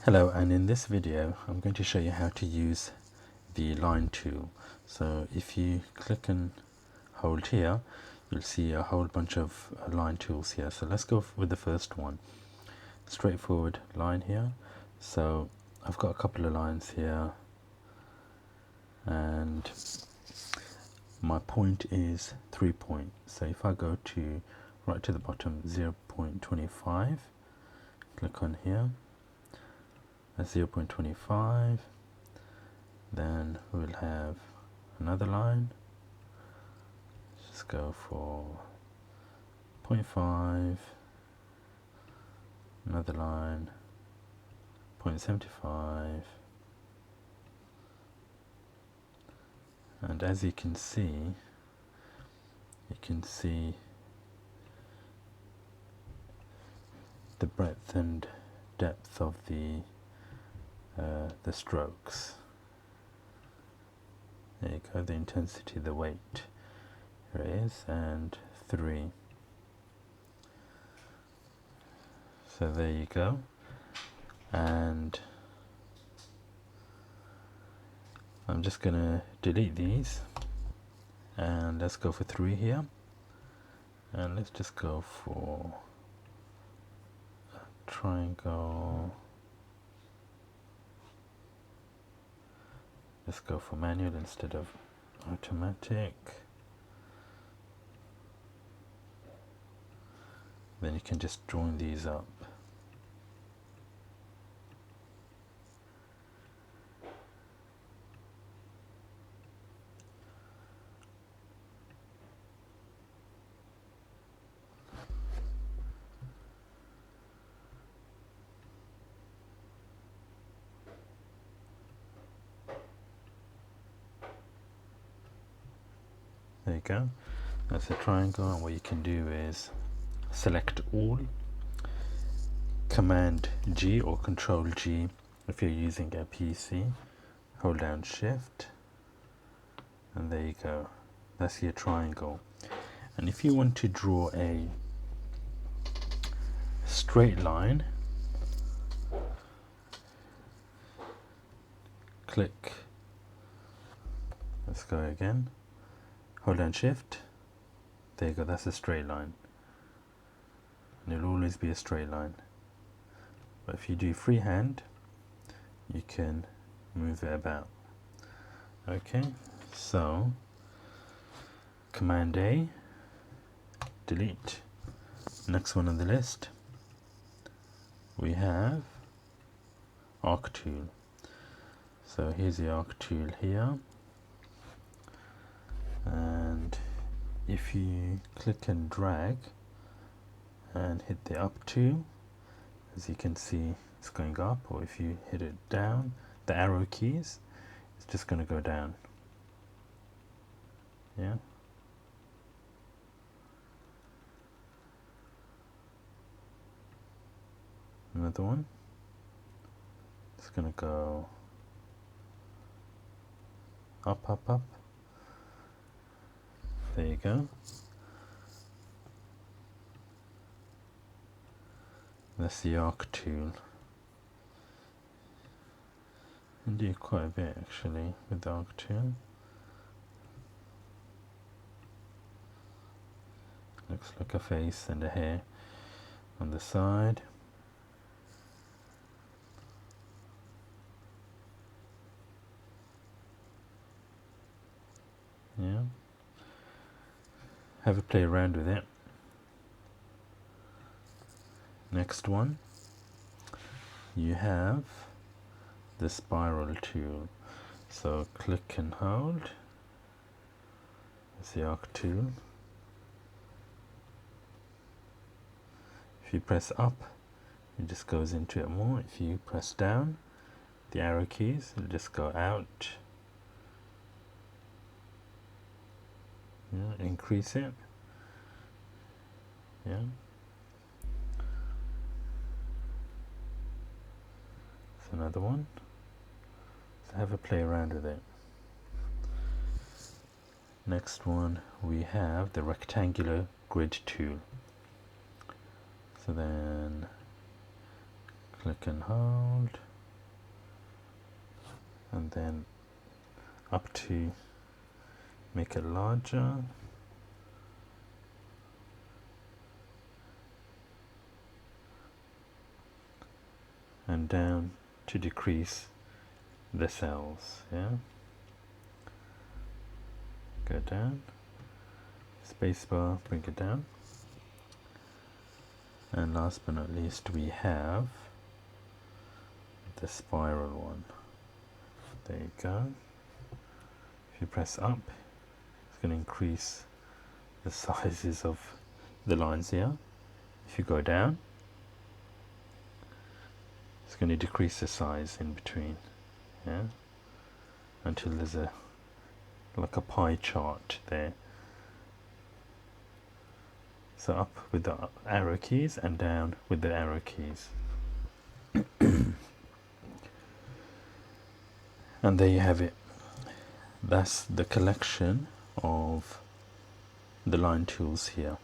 Hello, and in this video I'm going to show you how to use the line tool. So if you click and hold here, you'll see a whole bunch of line tools here. So let's go with the first one, straightforward line here. So I've got a couple of lines here and my point is 3 points. So if I go to right to the bottom, 0.25, click on here, that's 0.25. Then we'll have another line. Just go for 0.5, another line, 0.75, and as you can see the breadth and depth of the strokes. There you go, the intensity, the weight. Here it is, and 3. So there you go. And I'm just going to delete these. And let's go for 3 here. And let's just go for a triangle. Let's go for manual instead of automatic. Then you can just join these up. There you go, that's a triangle, and what you can do is select all, Command G or Control G if you're using a PC, hold down Shift, and there you go, that's your triangle. And if you want to draw a straight line, click, let's go again, hold down Shift, there you go, that's a straight line. And it'll always be a straight line. But if you do freehand, you can move it about. Okay, so Command A, delete. Next one on the list, we have Arc Tool. So here's the Arc Tool here. And if you click and drag and hit the up tool, as you can see it's going up, or if you hit it down, the arrow keys, it's just going to go down. Yeah. Another one. It's going to go up, up, up. There you go. That's the Arc Tool. I do quite a bit actually with the Arc Tool. Looks like a face and a hair on the side. Yeah. Have a play around with it. Next one, you have the spiral tool. So click and hold. That's the Arc Tool. If you press up, it just goes into it more. If you press down, the arrow keys, it'll just go out. Yeah, increase it. Yeah. That's another one. So have a play around with it. Next one, we have the rectangular grid tool. So then click and hold. and then up to make it larger, and down to decrease the cells. Yeah, go down, spacebar, bring it down, and last but not least we have the spiral one. There you go. If you press up, it's going to increase the sizes of the lines here. If you go down, it's going to decrease the size in between, yeah, until there's a like a pie chart there. So up with the arrow keys and down with the arrow keys. And there you have it. That's the collection of the line tools here.